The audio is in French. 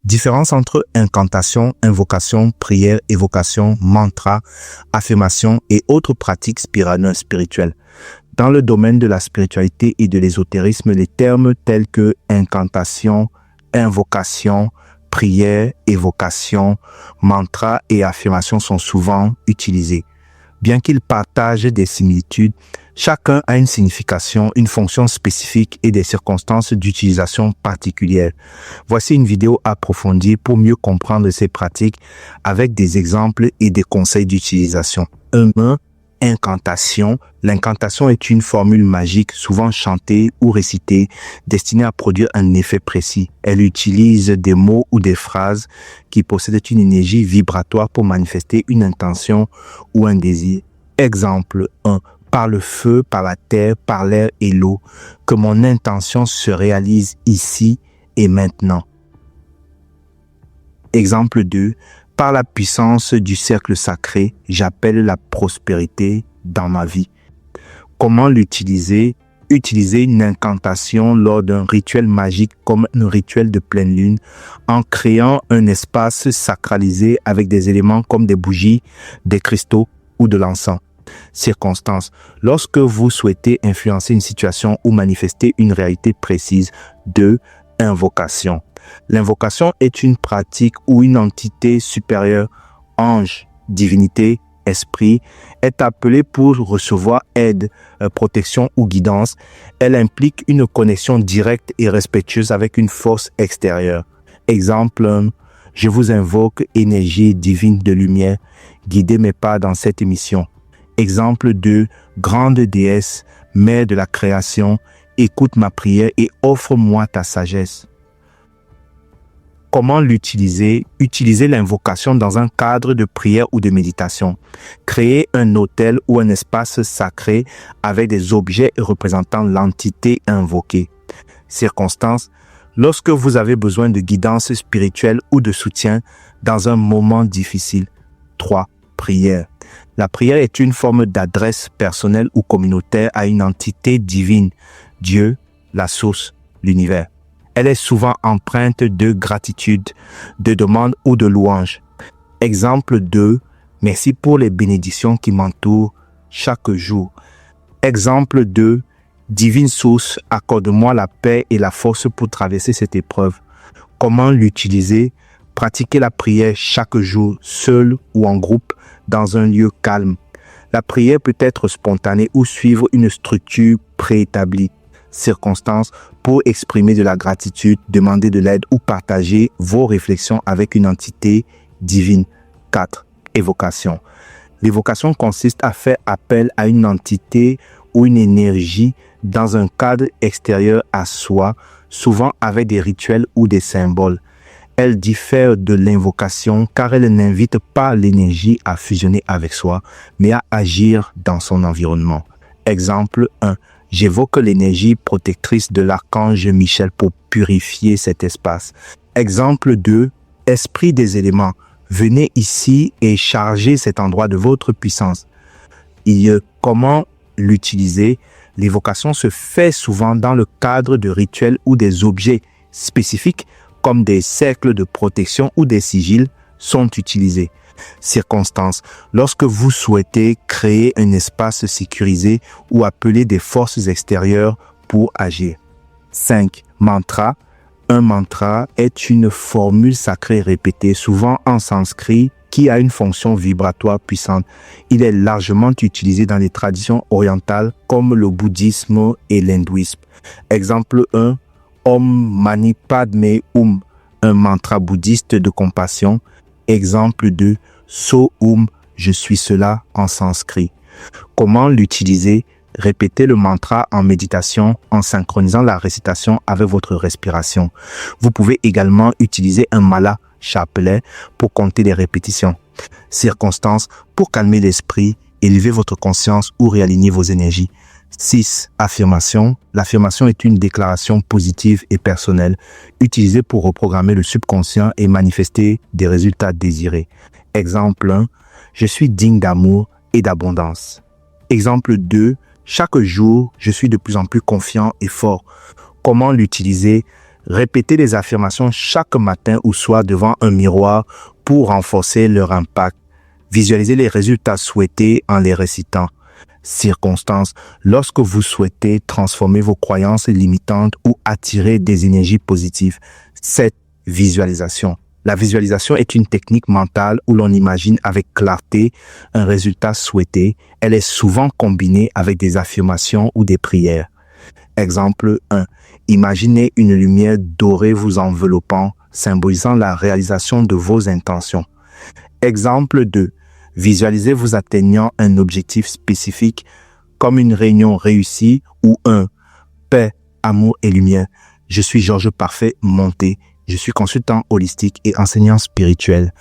Différence entre incantation, invocation, prière, évocation, mantra, affirmation et autres pratiques spirituelles. Dans le domaine de la spiritualité et de l'ésotérisme, les termes tels que incantation, invocation, prière, évocation, mantra et affirmation sont souvent utilisés. Bien qu'ils partagent des similitudes, chacun a une signification, une fonction spécifique et des circonstances d'utilisation particulières. Voici une vidéo approfondie pour mieux comprendre ces pratiques avec des exemples et des conseils d'utilisation. 1. Incantation. L'incantation est une formule magique souvent chantée ou récitée destinée à produire un effet précis. Elle utilise des mots ou des phrases qui possèdent une énergie vibratoire pour manifester une intention ou un désir. Exemple 1. Par le feu, par la terre, par l'air et l'eau, que mon intention se réalise ici et maintenant. Exemple 2. Par la puissance du cercle sacré, j'appelle la prospérité dans ma vie. Comment l'utiliser? Utiliser une incantation lors d'un rituel magique comme un rituel de pleine lune en créant un espace sacralisé avec des éléments comme des bougies, des cristaux ou de l'encens. Circonstances. Lorsque vous souhaitez influencer une situation ou manifester une réalité précise. 2. Invocation. L'invocation est une pratique où une entité supérieure, ange, divinité, esprit, est appelée pour recevoir aide, protection ou guidance. Elle implique une connexion directe et respectueuse avec une force extérieure. Exemple, je vous invoque, énergie divine de lumière, guidez mes pas dans cette émission. Exemple 2, grande déesse, mère de la création, écoute ma prière et offre-moi ta sagesse. Comment l'utiliser? Utiliser l'invocation dans un cadre de prière ou de méditation. Créer un autel ou un espace sacré avec des objets représentant l'entité invoquée. Circonstances. Lorsque vous avez besoin de guidance spirituelle ou de soutien dans un moment difficile. 3. Prière. La prière est une forme d'adresse personnelle ou communautaire à une entité divine, Dieu, la source, l'univers. Elle est souvent empreinte de gratitude, de demande ou de louange. Exemple 2, merci pour les bénédictions qui m'entourent chaque jour. Exemple 2, divine source, accorde-moi la paix et la force pour traverser cette épreuve. Comment l'utiliser? Pratiquer la prière chaque jour, seul ou en groupe, dans un lieu calme. La prière peut être spontanée ou suivre une structure préétablie. Circonstances pour exprimer de la gratitude, demander de l'aide ou partager vos réflexions avec une entité divine. 4. Évocation. L'évocation consiste à faire appel à une entité ou une énergie dans un cadre extérieur à soi, souvent avec des rituels ou des symboles. Elle diffère de l'invocation car elle n'invite pas l'énergie à fusionner avec soi, mais à agir dans son environnement. Exemple 1. J'évoque l'énergie protectrice de l'archange Michel pour purifier cet espace. Exemple 2. Esprit des éléments. Venez ici et chargez cet endroit de votre puissance. Comment l'utiliser? L'évocation se fait souvent dans le cadre de rituels ou des objets spécifiques comme des cercles de protection ou des sigils sont utilisés. Circonstances. Lorsque vous souhaitez créer un espace sécurisé ou appeler des forces extérieures pour agir. 5. Mantra. Un mantra est une formule sacrée répétée, souvent en sanskrit, qui a une fonction vibratoire puissante. Il est largement utilisé dans les traditions orientales comme le bouddhisme et l'hindouisme. Exemple 1. Om Mani Padme Hum, un mantra bouddhiste de compassion. Exemple 2. So Hum, je suis cela en sanskrit. Comment l'utiliser? Répétez le mantra en méditation en synchronisant la récitation avec votre respiration. Vous pouvez également utiliser un mala, chapelet, pour compter les répétitions. Circonstances pour calmer l'esprit, élever votre conscience ou réaligner vos énergies. 6. Affirmation. L'affirmation est une déclaration positive et personnelle, utilisée pour reprogrammer le subconscient et manifester des résultats désirés. Exemple 1. Je suis digne d'amour et d'abondance. Exemple 2. Chaque jour, je suis de plus en plus confiant et fort. Comment l'utiliser? Répétez les affirmations chaque matin ou soir devant un miroir pour renforcer leur impact. Visualisez les résultats souhaités en les récitant. Circonstances, lorsque vous souhaitez transformer vos croyances limitantes ou attirer des énergies positives. 7. Visualisation. La visualisation est une technique mentale où l'on imagine avec clarté un résultat souhaité. Elle est souvent combinée avec des affirmations ou des prières. Exemple 1. Imaginez une lumière dorée vous enveloppant, symbolisant la réalisation de vos intentions. Exemple 2. Visualisez vous atteignant un objectif spécifique comme une réunion réussie ou un paix, amour et lumière. Je suis Georges Parfait Monté. Je suis consultant holistique et enseignant spirituel.